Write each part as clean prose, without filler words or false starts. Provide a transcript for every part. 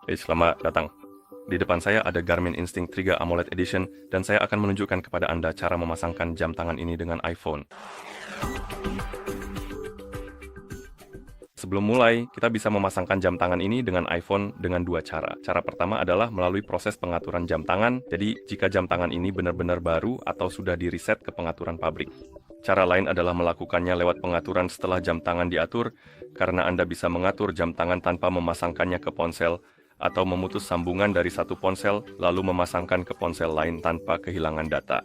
Selamat datang. Di depan saya ada Garmin Instinct 3 AMOLED Edition dan saya akan menunjukkan kepada Anda cara memasangkan jam tangan ini dengan iPhone. Sebelum mulai, kita bisa memasangkan jam tangan ini dengan iPhone dengan dua cara. Cara pertama adalah melalui proses pengaturan jam tangan, jadi jika jam tangan ini benar-benar baru atau sudah di-reset ke pengaturan pabrik. Cara lain adalah melakukannya lewat pengaturan setelah jam tangan diatur, karena Anda bisa mengatur jam tangan tanpa memasangkannya ke ponsel, atau memutus sambungan dari satu ponsel, lalu memasangkan ke ponsel lain tanpa kehilangan data.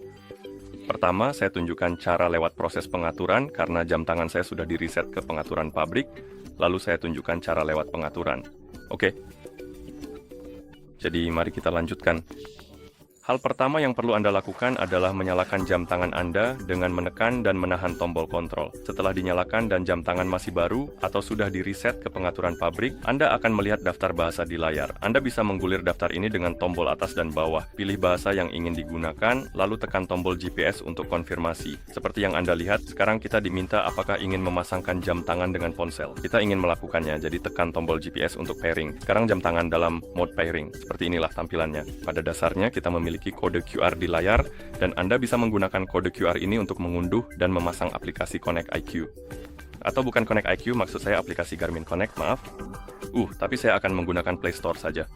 Pertama, saya tunjukkan cara lewat proses pengaturan, karena jam tangan saya sudah di-reset ke pengaturan pabrik, lalu saya tunjukkan cara lewat pengaturan. Oke. Jadi, mari kita lanjutkan. Hal pertama yang perlu Anda lakukan adalah menyalakan jam tangan Anda dengan menekan dan menahan tombol kontrol. Setelah dinyalakan dan jam tangan masih baru atau sudah di-reset ke pengaturan pabrik, Anda akan melihat daftar bahasa di layar. Anda bisa menggulir daftar ini dengan tombol atas dan bawah. Pilih bahasa yang ingin digunakan, lalu tekan tombol GPS untuk konfirmasi. Seperti yang Anda lihat, sekarang kita diminta apakah ingin memasangkan jam tangan dengan ponsel. Kita ingin melakukannya, jadi tekan tombol GPS untuk pairing. Sekarang jam tangan dalam mode pairing. Seperti inilah tampilannya. Pada dasarnya, kita memiliki kode QR di layar, dan Anda bisa menggunakan kode QR ini untuk mengunduh dan memasang aplikasi Connect IQ. Atau bukan Connect IQ, maksud saya aplikasi Garmin Connect, maaf. Tapi saya akan menggunakan Play Store saja.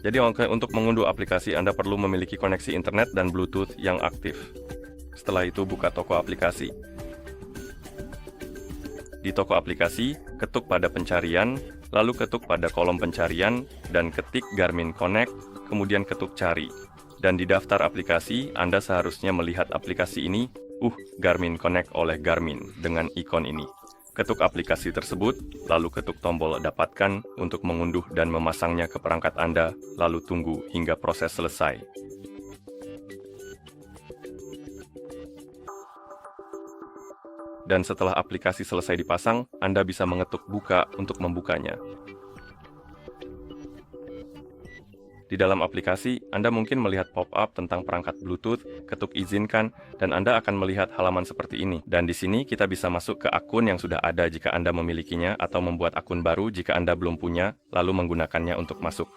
Jadi untuk mengunduh aplikasi, Anda perlu memiliki koneksi internet dan Bluetooth yang aktif. Setelah itu, buka toko aplikasi. Di toko aplikasi, ketuk pada pencarian, lalu ketuk pada kolom pencarian, dan ketik Garmin Connect, kemudian ketuk cari. Dan di daftar aplikasi, Anda seharusnya melihat aplikasi ini, Garmin Connect oleh Garmin, dengan ikon ini. Ketuk aplikasi tersebut, lalu ketuk tombol dapatkan untuk mengunduh dan memasangnya ke perangkat Anda, lalu tunggu hingga proses selesai. Dan setelah aplikasi selesai dipasang, Anda bisa mengetuk buka untuk membukanya. Di dalam aplikasi, Anda mungkin melihat pop-up tentang perangkat Bluetooth, ketuk izinkan, dan Anda akan melihat halaman seperti ini. Dan di sini kita bisa masuk ke akun yang sudah ada jika Anda memilikinya, atau membuat akun baru jika Anda belum punya, lalu menggunakannya untuk masuk.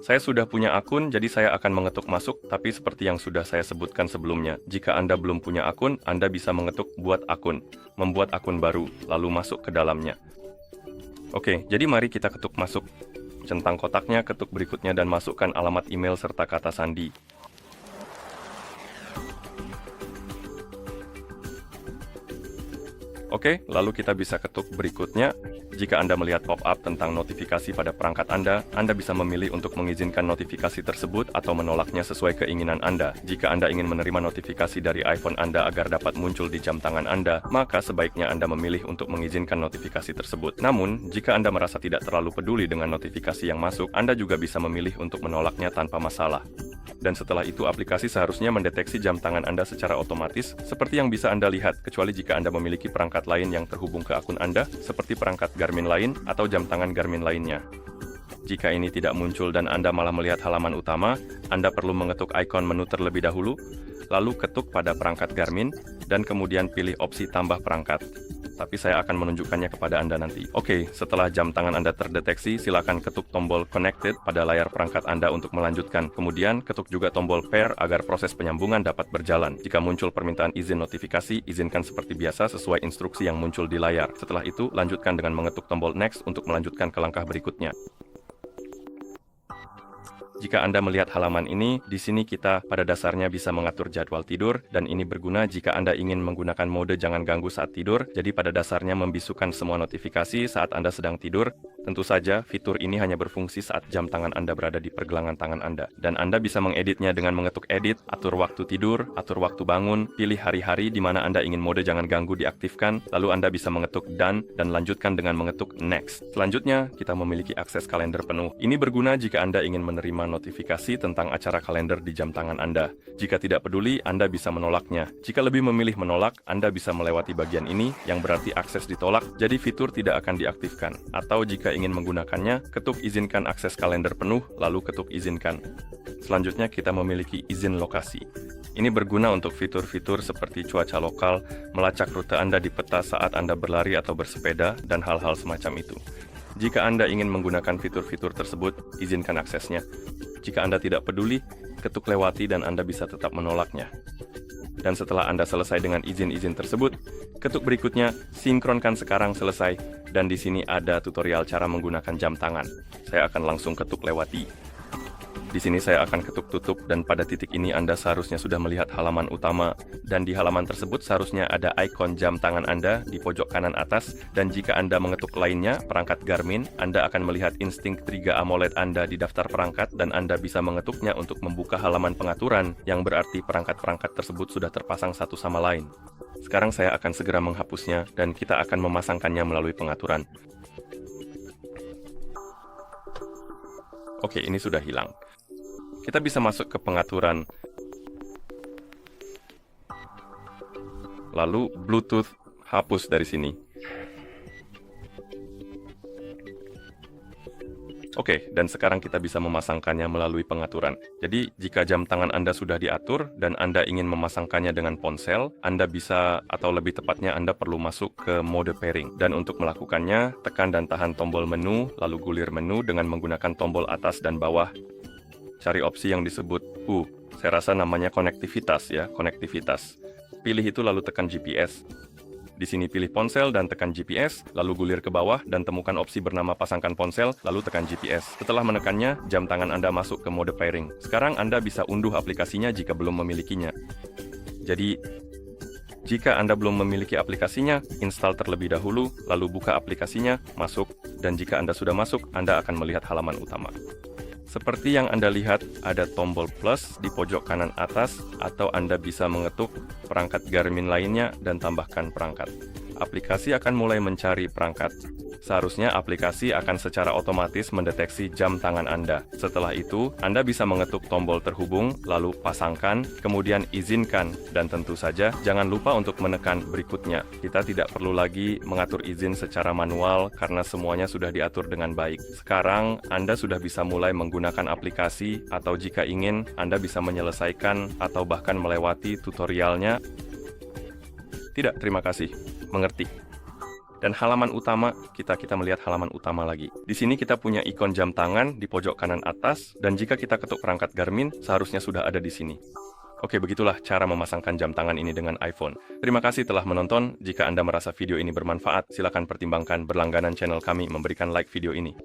Saya sudah punya akun, jadi saya akan mengetuk masuk, tapi seperti yang sudah saya sebutkan sebelumnya, jika Anda belum punya akun, Anda bisa mengetuk buat akun, membuat akun baru, lalu masuk ke dalamnya. Oke, jadi mari kita ketuk masuk. Centang kotaknya, ketuk berikutnya dan masukkan alamat email serta kata sandi. Oke, lalu kita bisa ketuk berikutnya. Jika Anda melihat pop-up tentang notifikasi pada perangkat Anda bisa memilih untuk mengizinkan notifikasi tersebut atau menolaknya sesuai keinginan Anda. Jika Anda ingin menerima notifikasi dari iPhone Anda agar dapat muncul di jam tangan Anda, maka sebaiknya Anda memilih untuk mengizinkan notifikasi tersebut. Namun, jika Anda merasa tidak terlalu peduli dengan notifikasi yang masuk, Anda juga bisa memilih untuk menolaknya tanpa masalah. Dan setelah itu aplikasi seharusnya mendeteksi jam tangan Anda secara otomatis, seperti yang bisa Anda lihat, kecuali jika Anda memiliki perangkat lain yang terhubung ke akun Anda, seperti perangkat Garmin lain atau jam tangan Garmin lainnya. Jika ini tidak muncul dan Anda malah melihat halaman utama, Anda perlu mengetuk ikon menu terlebih dahulu, lalu ketuk pada perangkat Garmin, dan kemudian pilih opsi tambah perangkat. Tapi saya akan menunjukkannya kepada Anda nanti. Oke, setelah jam tangan Anda terdeteksi, silakan ketuk tombol Connected pada layar perangkat Anda untuk melanjutkan. Kemudian, ketuk juga tombol Pair agar proses penyambungan dapat berjalan. Jika muncul permintaan izin notifikasi, izinkan seperti biasa sesuai instruksi yang muncul di layar. Setelah itu, lanjutkan dengan mengetuk tombol Next untuk melanjutkan ke langkah berikutnya. Jika Anda melihat halaman ini, di sini kita pada dasarnya bisa mengatur jadwal tidur, dan ini berguna jika Anda ingin menggunakan mode jangan ganggu saat tidur, jadi pada dasarnya membisukan semua notifikasi saat Anda sedang tidur. Tentu saja, fitur ini hanya berfungsi saat jam tangan Anda berada di pergelangan tangan Anda. Dan Anda bisa mengeditnya dengan mengetuk edit, atur waktu tidur, atur waktu bangun, pilih hari-hari di mana Anda ingin mode jangan ganggu diaktifkan, lalu Anda bisa mengetuk done, dan lanjutkan dengan mengetuk next. Selanjutnya, kita memiliki akses kalender penuh. Ini berguna jika Anda ingin menerima notifikasi tentang acara kalender di jam tangan Anda. Jika tidak peduli, Anda bisa menolaknya. Jika lebih memilih menolak, Anda bisa melewati bagian ini, yang berarti akses ditolak, jadi fitur tidak akan diaktifkan. Atau jika ingin menggunakannya, ketuk izinkan akses kalender penuh, lalu ketuk izinkan. Selanjutnya kita memiliki izin lokasi. Ini berguna untuk fitur-fitur seperti cuaca lokal, melacak rute Anda di peta saat Anda berlari atau bersepeda, dan hal-hal semacam itu. Jika Anda ingin menggunakan fitur-fitur tersebut, izinkan aksesnya. Jika Anda tidak peduli, ketuk lewati dan Anda bisa tetap menolaknya. Dan setelah Anda selesai dengan izin-izin tersebut, ketuk berikutnya, sinkronkan sekarang selesai, dan di sini ada tutorial cara menggunakan jam tangan. Saya akan langsung ketuk lewati. Di sini saya akan ketuk tutup, dan pada titik ini Anda seharusnya sudah melihat halaman utama, dan di halaman tersebut seharusnya ada ikon jam tangan Anda di pojok kanan atas, dan jika Anda mengetuk lainnya, perangkat Garmin, Anda akan melihat Instinct 3 AMOLED Anda di daftar perangkat, dan Anda bisa mengetuknya untuk membuka halaman pengaturan, yang berarti perangkat-perangkat tersebut sudah terpasang satu sama lain. Sekarang saya akan segera menghapusnya, dan kita akan memasangkannya melalui pengaturan. Oke, ini sudah hilang. Kita bisa masuk ke pengaturan, lalu Bluetooth, hapus dari sini. Oke, dan sekarang kita bisa memasangkannya melalui pengaturan. Jadi, jika jam tangan Anda sudah diatur dan Anda ingin memasangkannya dengan ponsel, Anda bisa, atau lebih tepatnya Anda perlu masuk ke mode pairing. Dan untuk melakukannya, tekan dan tahan tombol menu, lalu gulir menu dengan menggunakan tombol atas dan bawah. Cari opsi yang disebut saya rasa namanya konektivitas ya, konektivitas. Pilih itu lalu tekan GPS. Di sini pilih ponsel dan tekan GPS, lalu gulir ke bawah dan temukan opsi bernama pasangkan ponsel, lalu tekan GPS. Setelah menekannya, jam tangan Anda masuk ke mode pairing. Sekarang Anda bisa unduh aplikasinya jika belum memilikinya. Jadi, jika Anda belum memiliki aplikasinya, install terlebih dahulu, lalu buka aplikasinya, masuk, dan jika Anda sudah masuk, Anda akan melihat halaman utama. Seperti yang Anda lihat, ada tombol plus di pojok kanan atas, atau Anda bisa mengetuk perangkat Garmin lainnya dan tambahkan perangkat. Aplikasi akan mulai mencari perangkat. Seharusnya aplikasi akan secara otomatis mendeteksi jam tangan Anda. Setelah itu, Anda bisa mengetuk tombol terhubung, lalu pasangkan, kemudian izinkan, dan tentu saja jangan lupa untuk menekan berikutnya. Kita tidak perlu lagi mengatur izin secara manual karena semuanya sudah diatur dengan baik. Sekarang, Anda sudah bisa mulai menggunakan aplikasi, atau jika ingin, Anda bisa menyelesaikan atau bahkan melewati tutorialnya. Tidak, terima kasih. Mengerti. Dan halaman utama, kita melihat halaman utama lagi. Di sini kita punya ikon jam tangan di pojok kanan atas, dan jika kita ketuk perangkat Garmin, seharusnya sudah ada di sini. Oke, begitulah cara memasangkan jam tangan ini dengan iPhone. Terima kasih telah menonton. Jika Anda merasa video ini bermanfaat, silakan pertimbangkan berlangganan channel kami memberikan like video ini.